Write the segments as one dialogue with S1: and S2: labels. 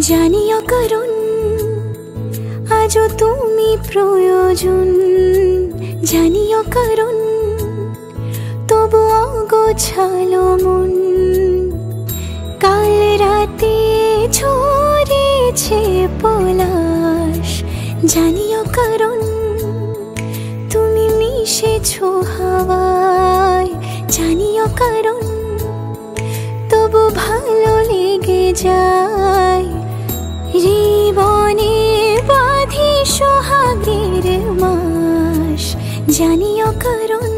S1: জানিও কারণ আজও তুমি প্রয়োজন, জানিও কারণ তবু অগোছালো মন। কাল রাতে ঝরেছে পলাশ, জানিও কারণ তুমি মিশেছো হাওয়ায়, জানিও কারণ তবু ভালো লেগে যায়। জীবনে বাঁধি সোহাগের মাস, জানিও কারণ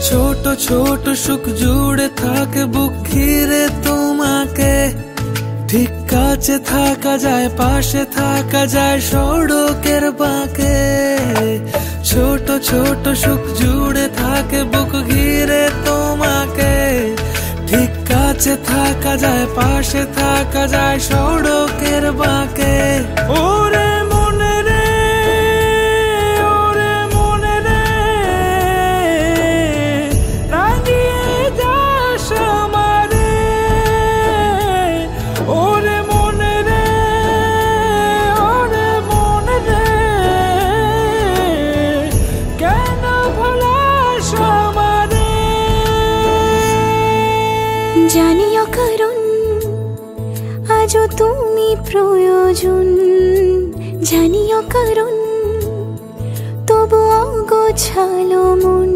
S2: ছোট ছোট সুখ জুড়ে থাকে বুক ঘিরে তোমাকে। ঠিক কাছে থাকা যায়, পাশে থাকা যায় সড়কের বাঁকে। ছোট ছোট সুখ জুড়ে থাকে বুক ঘিরে তোমাকে। ঠিক কাছে থাকা যায়, পাশে থাকা যায় সড়কের বাঁকে। ওরে মনে রে, ওরে মনে রে, রাঙিয়ে যাস আমারে। ওরে মনে রে, ওরে মনে রে, কেন ভোলাস আমারে।
S1: জানিও কারণ আজও তুমি প্রয়োজন, জানিও কারণ তবু অগোছালো মন।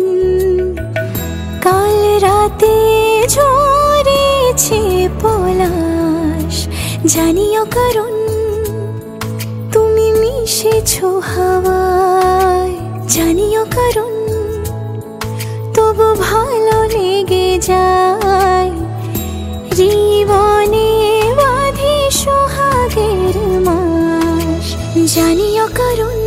S1: কাল রাতে ঝরেছে পলাশ, জানিও কারণ তুমি মিশেছো হাওয়ায়, জানিও কারণ তবু ভালো লেগে যায়। জীবনে বাঁধি সোহাগের মাস, জানিও কারণ